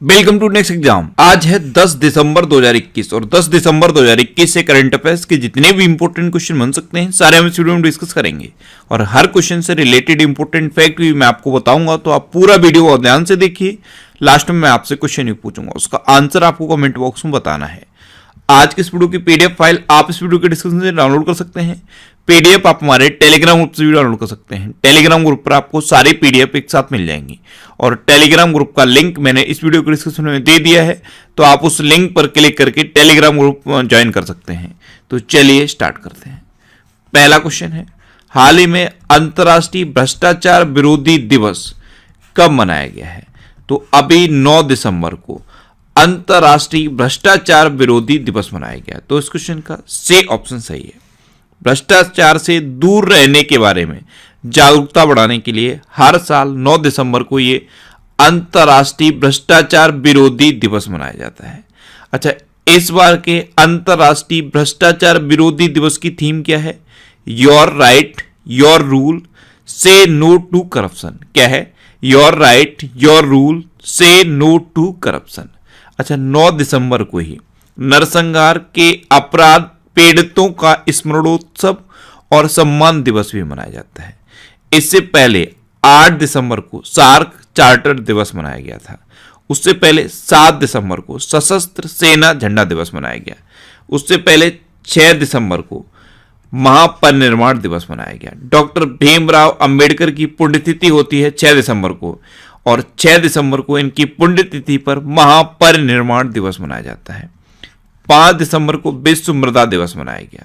Welcome to next exam. आज है 10 दिसंबर 2021 और 10 दिसंबर 2021 से करंट अफेयर्स के जितने भी इंपॉर्टेंट क्वेश्चन बन सकते हैं सारे हम इस वीडियो में डिस्कस करेंगे और हर क्वेश्चन से रिलेटेड इंपॉर्टेंट फैक्ट भी मैं आपको बताऊंगा, तो आप पूरा वीडियो और ध्यान से देखिए। लास्ट में मैं आपसे क्वेश्चन भी पूछूंगा, उसका आंसर आपको कमेंट बॉक्स में बताना है। आज की इस वीडियो की पीडीएफ फाइल आप इस वीडियो के डिस्क्रिप्शन से डाउनलोड कर सकते हैं। पीडीएफ आप हमारे टेलीग्राम ग्रुप से भी डाउनलोड कर सकते हैं। टेलीग्राम ग्रुप पर आपको सारी पीडीएफ एक साथ मिल जाएंगी और टेलीग्राम ग्रुप का लिंक मैंने इस वीडियो के डिस्क्रिप्शन में दे दिया है, तो आप उस लिंक पर क्लिक करके टेलीग्राम ग्रुप ज्वाइन कर सकते हैं। तो चलिए स्टार्ट करते हैं। पहला क्वेश्चन है, हाल ही में अंतर्राष्ट्रीय भ्रष्टाचार विरोधी दिवस कब मनाया गया है? तो अभी 9 दिसंबर को अंतर्राष्ट्रीय भ्रष्टाचार विरोधी दिवस मनाया गया। तो इस क्वेश्चन का सी ऑप्शन सही है। भ्रष्टाचार से दूर रहने के बारे में जागरूकता बढ़ाने के लिए हर साल 9 दिसंबर को ये अंतर्राष्ट्रीय भ्रष्टाचार विरोधी दिवस मनाया जाता है। अच्छा, इस बार के अंतर्राष्ट्रीय भ्रष्टाचार विरोधी दिवस की थीम क्या है? योर राइट योर रूल से नो टू करप्शन। क्या है? योर राइट योर रूल से नो टू करप्शन। अच्छा, 9 दिसंबर को ही नरसंहार के अपराध पीड़ितों का स्मरणोत्सव और सम्मान दिवस भी मनाया जाता है। इससे पहले 8 दिसंबर को सार्क चार्टर दिवस मनाया गया था। उससे पहले 7 दिसंबर को सशस्त्र सेना झंडा दिवस मनाया गया। उससे पहले 6 दिसंबर को महापरिनिर्वाण दिवस मनाया गया। डॉक्टर भीमराव अंबेडकर की पुण्यतिथि होती है 6 दिसंबर को और 6 दिसंबर को इनकी पुण्यतिथि पर महापरिनिर्वाण दिवस मनाया जाता है। 5 दिसंबर को विश्व मृदा दिवस मनाया गया।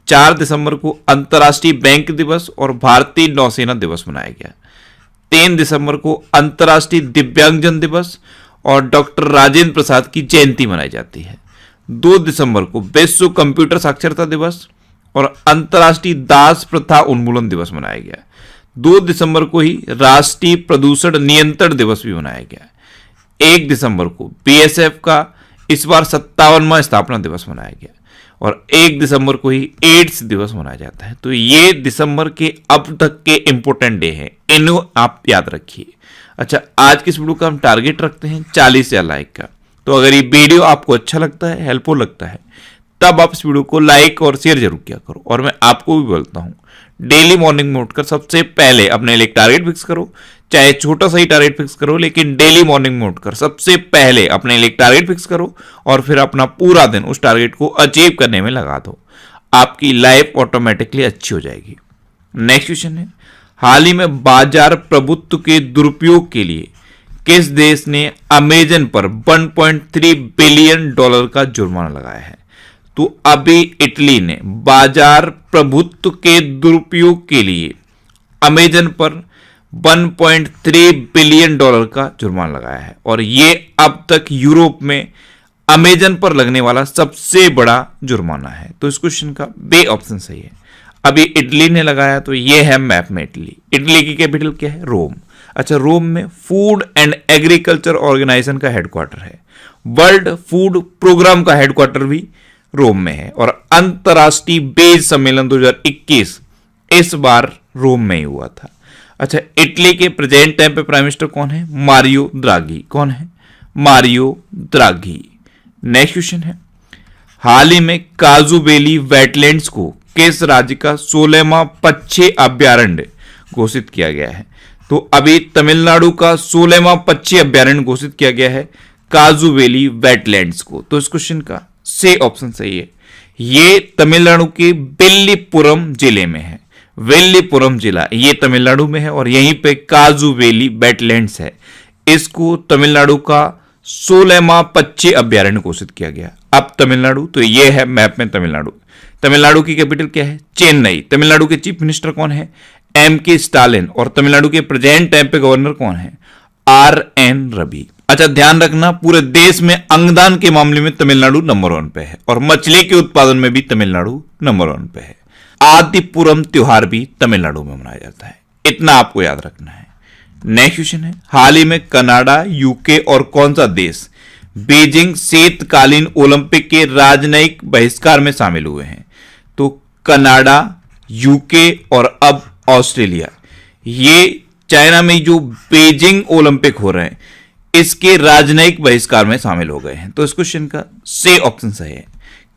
4 दिसंबर को अंतर्राष्ट्रीय बैंक दिवस और भारतीय नौसेना दिवस मनाया गया। 3 दिसंबर को अंतर्राष्ट्रीय दिव्यांगजन दिवस और डॉक्टर राजेंद्र प्रसाद की जयंती मनाई जाती है। 2 दिसंबर को विश्व कंप्यूटर साक्षरता दिवस और अंतर्राष्ट्रीय दास प्रथा उन्मूलन दिवस मनाया गया। 2 दिसंबर को ही राष्ट्रीय प्रदूषण नियंत्रण दिवस भी मनाया गया। 1 दिसंबर को बीएसएफ का इस बार 57वां स्थापना दिवस मनाया गया और 1 दिसंबर को ही एड्स दिवस मनाया जाता है। तो ये दिसंबर के अब तक के इंपोर्टेंट डे हैं, इन्हें आप याद रखिए। अच्छा, आज की इस वीडियो का हम टारगेट रखते हैं 40,000 लाइक का। तो अगर ये वीडियो आपको अच्छा लगता है, हेल्पफुल लगता है, तब आप इस वीडियो को लाइक और शेयर जरूर किया करो। और मैं आपको भी बोलता हूं, डेली मॉर्निंग में उठकर सबसे पहले अपने लिए टारगेट फिक्स करो, चाहे छोटा सा ही टारगेट फिक्स करो, लेकिन डेली मॉर्निंग में उठकर सबसे पहले अपने लिए टारगेट फिक्स करो और फिर अपना पूरा दिन उस टारगेट को अचीव करने में लगा दो। आपकी लाइफ ऑटोमेटिकली अच्छी हो जाएगी। नेक्स्ट क्वेश्चन है, हाल ही में बाजार प्रभुत्व के दुरुपयोग के लिए किस देश ने अमेजन पर $1.3 बिलियन का जुर्माना लगाया है? तो अभी इटली ने बाजार प्रभुत्व के दुरुपयोग के लिए अमेजन पर $1.3 बिलियन का जुर्माना लगाया है और ये अब तक यूरोप में अमेजन पर लगने वाला सबसे बड़ा जुर्माना है। तो इस क्वेश्चन का बी ऑप्शन सही है। अभी इटली ने लगाया, तो ये है मैप में इटली। इटली की कैपिटल क्या है? रोम। अच्छा, रोम में फूड एंड एग्रीकल्चर ऑर्गेनाइजेशन का हेडक्वार्टर है। वर्ल्ड फूड प्रोग्राम का हेडक्वार्टर भी रोम में है और अंतर्राष्ट्रीय बीज सम्मेलन 2021 इस बार रोम में ही हुआ था। अच्छा, इटली के प्रेजेंट टाइम पे प्राइम मिनिस्टर कौन है? Mario Draghi. कौन है? Mario Draghi. नेक्स्ट क्वेश्चन है, हाल ही में काजूबेली वेटलैंड्स को किस राज्य का 16वां पक्षी अभ्यारण्य घोषित किया गया है? तो अभी तमिलनाडु का 16वां पक्षी अभ्यारण्य घोषित किया गया है काजूबेली वेटलैंड्स को। तो इस क्वेश्चन का सी ऑप्शन सही है। ये तमिलनाडु के विल्लीपुरम जिले में है। विल्लीपुरम जिला ये तमिलनाडु में है और यहीं पे काजूबेली वेटलैंड्स है। इसको तमिलनाडु का 16वां पक्षी अभ्यारण्य घोषित किया गया। अब तमिलनाडु, तो ये है मैप में तमिलनाडु। तमिलनाडु की कैपिटल क्या है? चेन्नई। तमिलनाडु के चीफ मिनिस्टर कौन है? M.K. स्टालिन। और तमिलनाडु के प्रेजेंट टाइम पे गवर्नर कौन है? R.N. रवि। अच्छा, ध्यान रखना, पूरे देश में अंगदान के मामले में तमिलनाडु नंबर 1 पे है और मछली के उत्पादन में भी तमिलनाडु नंबर 1 पे है। आदिपुरम त्योहार भी तमिलनाडु में मनाया जाता है, इतना आपको याद रखना है। नेक्स्ट क्वेश्चन है, हाल ही में कनाडा, यूके और कौन सा देश बीजिंग शीतकालीन ओलंपिक के राजनयिक बहिष्कार में शामिल हुए हैं? तो कनाडा, यूके और अब ऑस्ट्रेलिया। ये चाइना में जो बीजिंग ओलंपिक हो रहे हैं इसके राजनयिक बहिष्कार में शामिल हो गए हैं। तो इस क्वेश्चन का सी ऑप्शन सही है।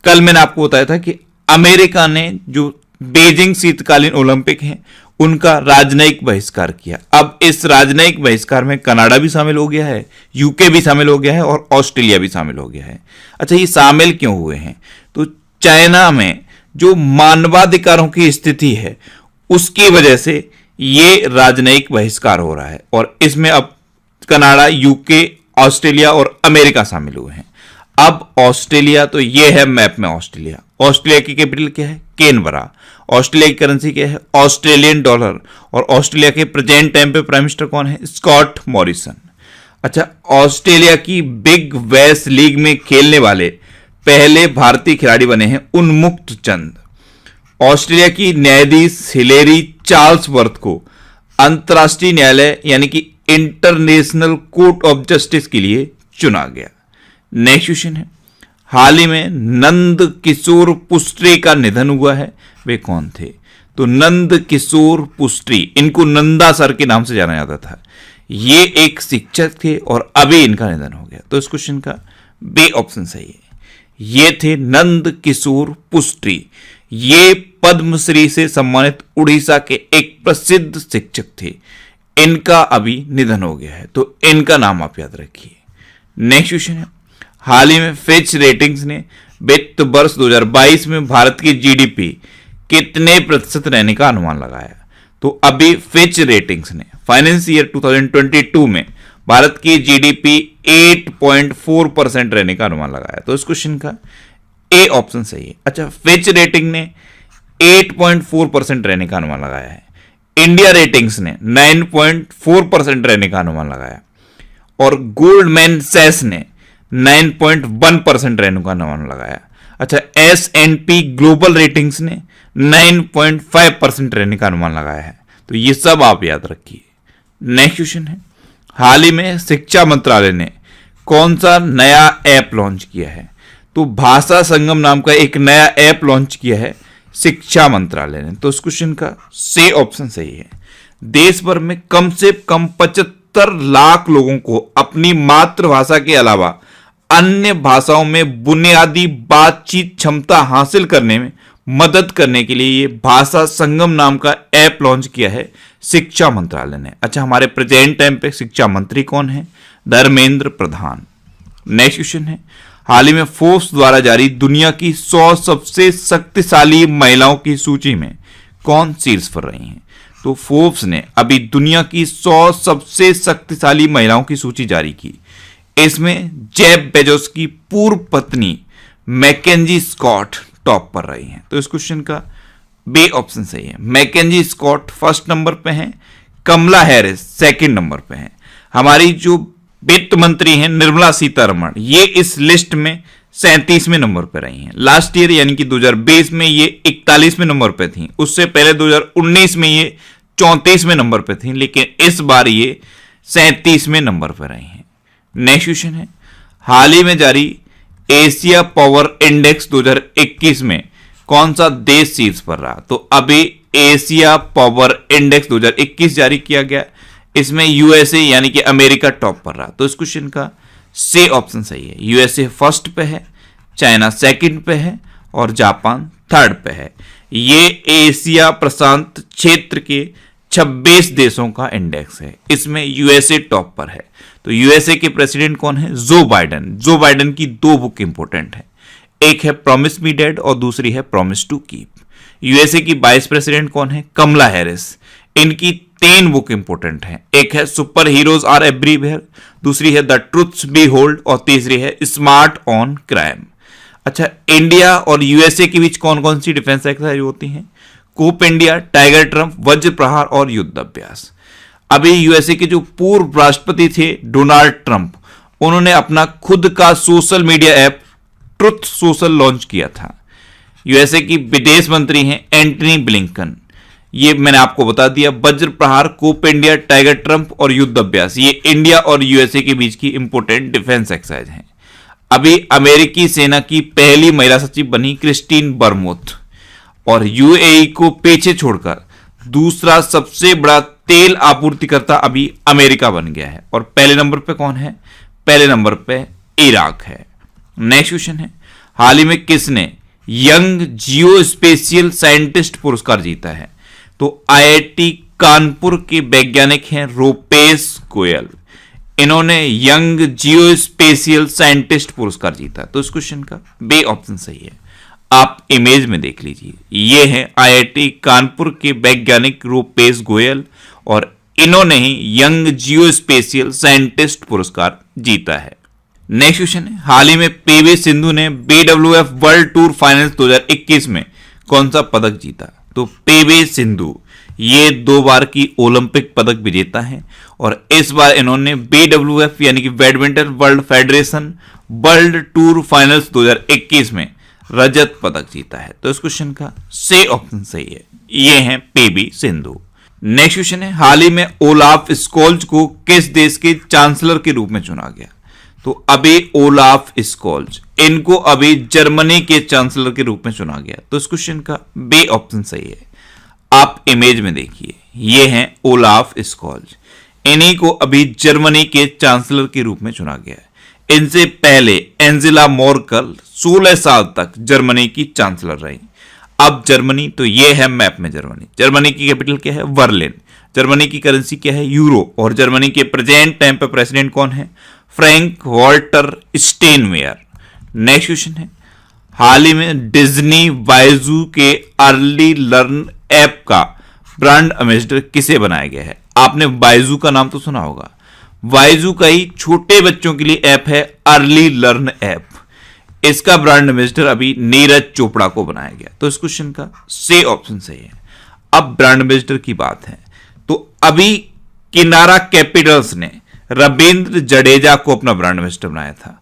कल मैंने आपको बताया था कि अमेरिका ने जो बीजिंग शीतकालीन ओलंपिक हैं उनका राजनयिक बहिष्कार किया। अब इस राजनयिक बहिष्कार में कनाडा भी शामिल हो गया है, यूके भी शामिल हो गया है और ऑस्ट्रेलिया भी शामिल हो गया है। अच्छा, ये शामिल क्यों हुए हैं? तो चाइना में जो मानवाधिकारों की स्थिति है उसकी वजह से ये राजनयिक बहिष्कार हो रहा है और इसमें अब कनाडा, यूके, ऑस्ट्रेलिया और अमेरिका शामिल हुए हैं। अब ऑस्ट्रेलिया, तो ये है मैप में ऑस्ट्रेलिया। ऑस्ट्रेलिया की कैपिटल क्या है? कैनबरा। ऑस्ट्रेलिया की करेंसी क्या है? Australian dollar. और ऑस्ट्रेलिया के प्रेजेंट टाइम पे प्राइम मिनिस्टर कौन है? Scott Morrison. अच्छा, ऑस्ट्रेलिया की बिग वेस्ट लीग में खेलने वाले पहले भारतीय खिलाड़ी बने हैं उन्मुक्त चंद। ऑस्ट्रेलिया की न्यायाधीश हिलेरी चार्ल्सवर्थ को अंतर्राष्ट्रीय न्यायालय यानी कि इंटरनेशनल कोर्ट ऑफ जस्टिस के लिए चुना गया। नेक्स्ट क्वेश्चन है, हाल ही में नंद किशोर पुस्ट्रे का निधन हुआ है, वे कौन थे? तो नंद किशोर पुस्ट्री, इनको नंदा सर के नाम से जाना जाता था। ये एक शिक्षक थे और अभी इनका निधन हो गया। तो इस क्वेश्चन का बी ऑप्शन सही है। ये थे नंद किशोर पुस्ट्री। ये पद्मश्री से सम्मानित उड़ीसा के एक प्रसिद्ध शिक्षक थे। इनका अभी निधन हो गया है, तो इनका नाम आप याद रखिए। नेक्स्ट क्वेश्चन है, हाल ही में फिच रेटिंग्स ने वित्त वर्ष 2022 में भारत की जीडीपी कितने प्रतिशत रहने का अनुमान लगाया? तो अभी फिच रेटिंग्स ने फाइनेंस ईयर 2022 में भारत की जीडीपी 8.4% रहने का अनुमान लगाया। तो इस क्वेश्चन का ए ऑप्शन सही है। अच्छा, फिच रेटिंग ने 8.4% रहने का अनुमान लगाया है। इंडिया रेटिंग्स ने 9.4% रहने का अनुमान लगाया और गोल्डमैन सैक्स ने 9.1% रहने का अनुमान लगाया। अच्छा, S&P ग्लोबल रेटिंग्स ने 9.5% रहने का अनुमान लगाया है। तो ये सब आप याद रखिए। नेक्स्ट क्वेश्चन है, हाल ही में शिक्षा मंत्रालय ने कौन सा नया ऐप लॉन्च किया है? तो भाषा संगम नाम का एक नया ऐप लॉन्च किया है शिक्षा मंत्रालय ने। तो इस क्वेश्चन का सी ऑप्शन सही है। देश भर में कम से कम 75 लाख लोगों को अपनी मातृभाषा के अलावा अन्य भाषाओं में बुनियादी बातचीत क्षमता हासिल करने में मदद करने के लिए ये भाषा संगम नाम का ऐप लॉन्च किया है शिक्षा मंत्रालय ने। अच्छा, हमारे प्रेजेंट टाइम पे शिक्षा मंत्री कौन है? धर्मेंद्र प्रधान। नेक्स्ट क्वेश्चन है, हाल ही में फोर्ब्स द्वारा जारी दुनिया की 100 सबसे शक्तिशाली महिलाओं की सूची में कौन शीर्ष पर रही हैं? तो फोर्ब्स ने अभी दुनिया की 100 सबसे शक्तिशाली महिलाओं की सूची जारी की। इसमें जेफ बेजोस की पूर्व पत्नी मैकेंजी स्कॉट टॉप पर रही हैं। तो इस क्वेश्चन का बी ऑप्शन सही है। मैकेंजी स्कॉट फर्स्ट नंबर पे हैं, कमला हैरिस सेकंड नंबर पे हैं। हमारी जो वित्त मंत्री हैं निर्मला सीतारमण, ये इस लिस्ट में 37वें नंबर पर रही हैं। लास्ट ईयर यानी कि 2020 में ये 41वें नंबर पे थी। उससे पहले 2019 में ये 34वें नंबर पे थी, लेकिन इस बार ये 37वें नंबर पर रही हैं। नेक्स्ट क्वेश्चन है, हाल ही में जारी एशिया पावर इंडेक्स 2021 में कौन सा देश शीर्ष पर रहा? तो अभी एशिया पावर इंडेक्स 2021 जारी किया गया। इसमें यूएसए यानी कि अमेरिका टॉप पर रहा। तो इस क्वेश्चन का सी ऑप्शन सही है। यूएसए फर्स्ट पे है, चाइना सेकंड पे है और जापान थर्ड पे है। ये एशिया प्रशांत क्षेत्र के 26 देशों का इंडेक्स है। इसमें यूएसए टॉप पर है। तो यूएसए के प्रेसिडेंट कौन है? Joe Biden. जो बाइडेन की 2 बुक इंपोर्टेंट है, एक है प्रॉमिस मी डैड और दूसरी है प्रॉमिस टू कीप। यूएसए की वाइस प्रेसिडेंट कौन है? कमला हैरिस। इनकी 3 बुक इंपोर्टेंट है, एक है सुपर हीरोज आर एवरीवेयर, दूसरी है द ट्रुथ्स बी होल्ड और तीसरी है स्मार्ट ऑन क्राइम। अच्छा, इंडिया और यूएसए के बीच कौन कौन सी डिफेंस एक्सरसाइज होती हैं? कूप इंडिया, टाइगर ट्रंप, वज्र प्रहार और युद्ध अभ्यास। अभी यूएसए के जो पूर्व राष्ट्रपति थे डोनाल्ड ट्रंप, उन्होंने अपना खुद का social media app truth social launch किया था। यूएसए की विदेश मंत्री हैं एंटनी ब्लिंकन। ये मैंने आपको बता दिया। वज्र प्रहार, कूप इंडिया, टाइगर ट्रंप और युद्ध अभ्यास, ये इंडिया और यूएसए के बीच की इंपोर्टेंट डिफेंस एक्सरसाइज हैं। अभी अमेरिकी सेना की पहली महिला सचिव बनी क्रिस्टीन बर्मोथ और यूएई को पीछे छोड़कर दूसरा सबसे बड़ा तेल आपूर्तिकर्ता अभी अमेरिका बन गया है। और पहले नंबर पे कौन है? पहले नंबर पे इराक है। नेक्स्ट क्वेश्चन है, हाल ही में किसने यंग जियोस्पेशियल साइंटिस्ट पुरस्कार जीता है? तो आईआईटी कानपुर के वैज्ञानिक हैं रूपेश गोयल। इन्होंने यंग जियोस्पेशियल साइंटिस्ट पुरस्कार जीता। तो इस क्वेश्चन का बी ऑप्शन सही है। आप इमेज में देख लीजिए, ये है आईआईटी कानपुर के वैज्ञानिक रूपेश गोयल और इन्होंने ही यंग जियोस्पेशियल साइंटिस्ट पुरस्कार जीता है। नेक्स्ट क्वेश्चन है, हाल ही में पीवी सिंधु ने बीडब्ल्यूएफ वर्ल्ड टूर फाइनल्स 2021 में कौन सा पदक जीता? तो पीवी सिंधु ये 2 बार की ओलंपिक पदक विजेता है और इस बार इन्होंने बीडब्ल्यूएफ यानी कि badminton world federation world tour finals 2021 में रजत पदक जीता है। तो इस क्वेश्चन का सी ऑप्शन सही है, ये है पीवी सिंधु। नेक्स्ट क्वेश्चन है, हाल ही में ओलाफ स्कोल्ज को किस देश के चांसलर के रूप में चुना गया? तो अभी ओलाफ स्कोल्ज, इनको अभी जर्मनी के चांसलर के रूप में चुना गया। तो इस क्वेश्चन का बी ऑप्शन सही है। आप इमेज में देखिए, ये हैं ओलाफ स्कोल्ज, इन्हीं को अभी जर्मनी के चांसलर के रूप में चुना गया है। इनसे पहले एंजेला मर्केल 16 साल तक जर्मनी की चांसलर रही। अब जर्मनी, तो ये है मैप में जर्मनी। जर्मनी की कैपिटल क्या है? बर्लिन। जर्मनी की करेंसी क्या है? यूरो। और जर्मनी के प्रेजेंट टाइम पे प्रेसिडेंट कौन है? Frank Walter Steinmeier. Next question है, हाल ही में डिज्नी बाइजू के अर्ली लर्न ऐप का ब्रांड एम्बेसडर किसे बनाया गया है? आपने बाइजू का नाम तो सुना होगा। बाइजू का ही छोटे बच्चों के लिए ऐप है अर्ली लर्न ऐप। इसका ब्रांड एम्बेसडर अभी नीरज चोपड़ा को बनाया गया। तो इस क्वेश्चन का सी ऑप्शन सही है। अब ब्रांड एम्बेसडर की बात है तो अभी किनारा कैपिटल्स ने रविंद्र जडेजा को अपना ब्रांड एम्बेसडर बनाया था।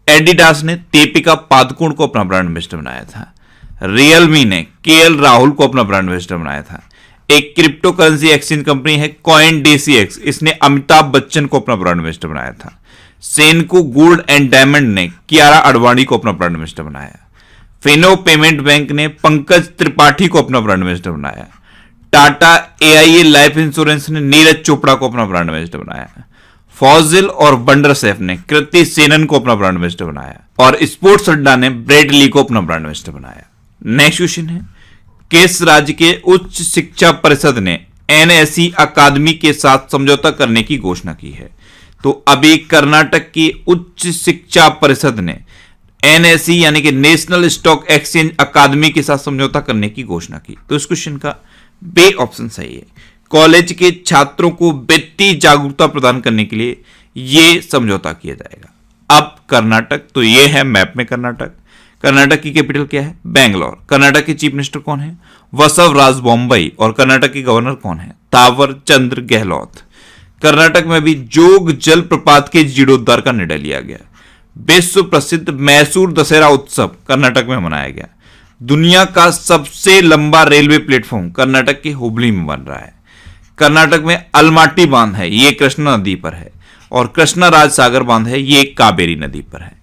एडिडास ने दीपिका पादुकोण को अपना ब्रांड एम्बेसडर बनाया था। रियलमी ने केएल राहुल को अपना ब्रांड एम्बेसडर बनाया था। एक क्रिप्टो करेंसी एक्सचेंज कंपनी है कॉइन डीसीएक्स, इसने अमिताभ बच्चन को अपना ब्रांड एम्बेसडर बनाया था। सेनको गोल्ड एंड डायमंड ने कियारा अडवाणी को अपना ब्रांड एम्बेसडर बनाया। फिनो पेमेंट बैंक ने पंकज त्रिपाठी को अपना ब्रांड एम्बेसडर बनाया। टाटा एआईए लाइफ इंश्योरेंस ने नीरज चोपड़ा को अपना ब्रांड एम्बेसडर बनाया। फॉजिल और बंडरसेफ ने कृति सेनन को अपना ब्रांड एम्बेसडर बनाया और स्पोर्ट्स अड्डा ने ब्रेडली को अपना ब्रांड एम्बेसडर बनाया। नेक्स्ट क्वेश्चन है, किस राज्य के उच्च शिक्षा परिषद ने एनएसई अकादमी के साथ समझौता करने की घोषणा की है? तो अभी कर्नाटक की उच्च शिक्षा परिषद ने एनएसई यानी कि नेशनल स्टॉक एक्सचेंज अकादमी के साथ समझौता करने की घोषणा की। तो इस क्वेश्चन का बी ऑप्शन सही है। कॉलेज के छात्रों को वित्तीय जागरूकता प्रदान करने के लिए यह समझौता किया जाएगा। अब कर्नाटक, तो यह है मैप में कर्नाटक। कर्नाटक की कैपिटल क्या है? बेंगलोर। कर्नाटक के चीफ मिनिस्टर कौन है? वसवराज बोम्बई। और कर्नाटक के गवर्नर कौन है? थावर चंद्र गहलोत। कर्नाटक में भी जोग जलप्रपात के जीर्णोद्धार का निर्णय लिया गया। विश्व प्रसिद्ध मैसूर दशहरा उत्सव कर्नाटक में मनाया गया। दुनिया का सबसे लंबा रेलवे प्लेटफॉर्म कर्नाटक के हुबली में बन रहा है। कर्नाटक में अलमाटी बांध है, ये कृष्णा नदी पर है। और कृष्णा राज सागर बांध है, ये कावेरी नदी पर है।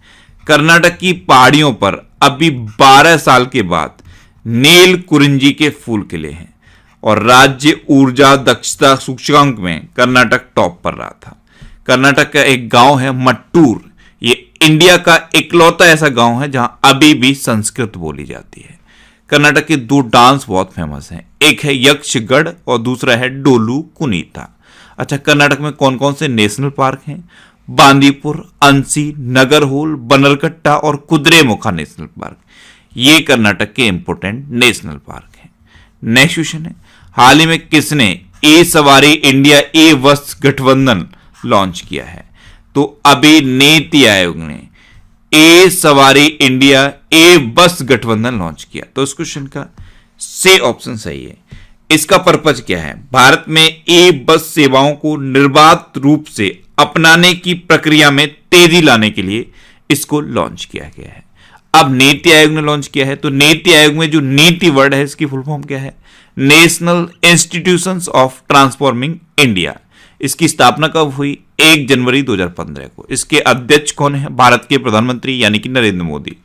कर्नाटक की पहाड़ियों पर अभी 12 साल के बाद नील कुरिंजी के फूल खिले हैं और राज्य ऊर्जा दक्षता सूचकांक में कर्नाटक टॉप पर रहा था। कर्नाटक का एक गांव है मट्टूर, ये इंडिया का इकलौता ऐसा गांव है जहां अभी भी संस्कृत बोली जाती है। कर्नाटक के 2 डांस बहुत फेमस हैं, एक है यक्षगढ़ और दूसरा है डोलू कुनीता। अच्छा, कर्नाटक में कौन कौन से नेशनल पार्क हैं? बांदीपुर, अंसी, नगरहोल, बनरकट्टा और कुद्रेमुखा नेशनल पार्क, ये कर्नाटक के इंपोर्टेंट नेशनल पार्क हैं। नेक्स्ट क्वेश्चन है, हाल ही में किसने ए सवारी इंडिया ए बस गठबंधन लॉन्च किया है? तो अभी नीति आयोग ने ए सवारी इंडिया ए बस गठबंधन लॉन्च किया। तो इस क्वेश्चन का सी ऑप्शन सही है। इसका पर्पज क्या है? भारत में ए बस सेवाओं को निर्बाध रूप से अपनाने की प्रक्रिया में तेजी लाने के लिए इसको लॉन्च किया गया है। अब नीति आयोग ने लॉन्च किया है, तो नीति आयोग में जो नीति वर्ड है इसकी फुल फॉर्म क्या है? National institutions of transforming India. इसकी स्थापना कब हुई? 1 जनवरी 2015 को। इसके अध्यक्ष कौन है? भारत के प्रधानमंत्री यानी कि नरेंद्र मोदी।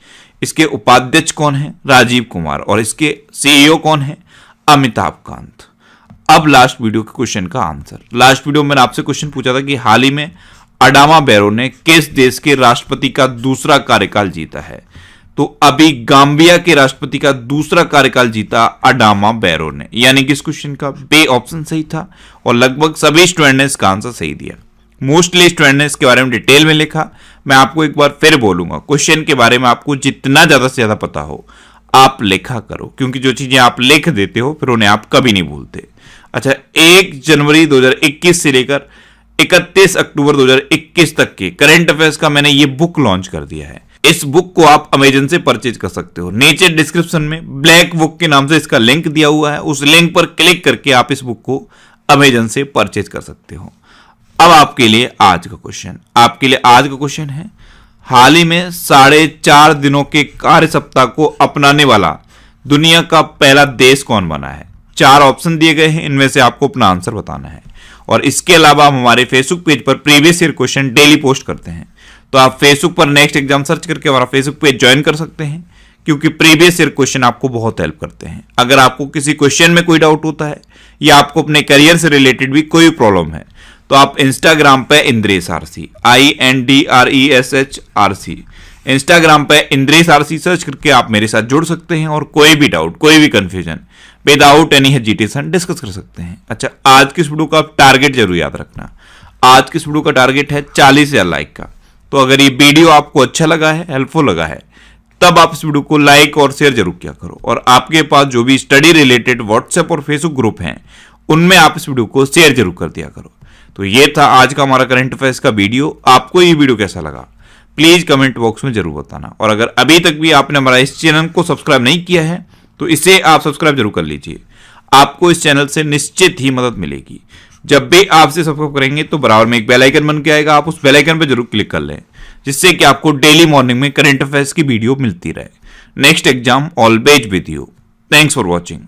इसके उपाध्यक्ष कौन है? राजीव कुमार। और इसके सीईओ कौन है? अमिताभ कांत। अब लास्ट वीडियो के क्वेश्चन का आंसर। लास्ट वीडियो में मैंने आपसे क्वेश्चन पूछा था कि हाल ही में अडामा बैरो ने किस देश के राष्ट्रपति का दूसरा कार्यकाल जीता है। तो अभी गाम्बिया के राष्ट्रपति का दूसरा कार्यकाल जीता अडामा बैरो ने, यानी कि इस क्वेश्चन का बे ऑप्शन सही था और लगभग सभी स्टूडेंट ने इसका आंसर सही दिया। मोस्टली स्टूडेंट ने इसके बारे में डिटेल में लिखा। मैं आपको एक बार फिर बोलूंगा, क्वेश्चन के बारे में आपको जितना ज्यादा से ज्यादा पता हो आप लिखा करो, क्योंकि जो चीजें आप लिख देते हो फिर उन्हें आप कभी नहीं भूलते। अच्छा, 1 जनवरी 2021 से लेकर 31 अक्टूबर 2021 तक के करंट अफेयर्स का मैंने ये बुक लॉन्च कर दिया है। इस बुक को आप अमेजन से परचेज कर सकते हो। नीचे डिस्क्रिप्शन में ब्लैक बुक के नाम से इसका लिंक दिया हुआ है, उस लिंक पर क्लिक करके आप इस बुक को अमेजन से परचेज कर सकते हो। अब आपके लिए आज का क्वेश्चन है, हाल ही में 4.5 दिनों के कार्य सप्ताह को अपनाने वाला दुनिया का पहला देश कौन बना है। 4 ऑप्शन दिए गए हैं, इनमें से आपको अपना आंसर बताना है। और इसके अलावा हम हमारे फेसबुक पेज पर previous year question daily post करते हैं, तो आप फेसबुक पर नेक्स्ट एग्जाम सर्च करके हमारा फेसबुक पेज ज्वाइन कर सकते हैं, क्योंकि प्रीवियस ईयर क्वेश्चन आपको बहुत हेल्प करते हैं। अगर आपको किसी क्वेश्चन में कोई डाउट होता है या आपको अपने करियर से रिलेटेड भी कोई प्रॉब्लम है, तो आप इंस्टाग्राम पे इंद्रेश आरसी INDRESH इंस्टाग्राम पे इंद्रेश आरसी सर्च करके आप मेरे साथ जुड़ सकते हैं और कोई भी डाउट, कोई भी confusion without any hesitation discuss कर सकते हैं। अच्छा, आज की इस वीडियो का टारगेट जरूर याद रखना। आज की इस वीडियो का टारगेट है 40,000 लाइक का। तो अगर ये वीडियो आपको अच्छा लगा है, हेल्पफुल लगा है, तब आप इस वीडियो को लाइक और शेयर जरूर किया करो। और आपके पास जो भी स्टडी रिलेटेड व्हाट्सएप और फेसबुक ग्रुप हैं, उनमें आप इस वीडियो को शेयर जरूर कर दिया करो। तो ये था आज का हमारा करंट अफेयर्स का वीडियो। आपको ये वीडियो कैसा लगा प्लीज कमेंट बॉक्स में जरूर बताना। और अगर अभी तक भी आपने हमारा इस चैनल को सब्सक्राइब नहीं किया है तो इसे आप सब्सक्राइब जरूर कर लीजिए। आपको इस चैनल से निश्चित ही मदद मिलेगी। जब भी आप इसे सब्सक्राइब करेंगे तो बराबर में एक बेल आइकन बन के आएगा, आप उस बेल आइकन पर जरूर क्लिक कर लें, जिससे कि आपको डेली मॉर्निंग में करंट अफेयर्स की वीडियो मिलती रहे। Next exam always with you. Thanks for watching.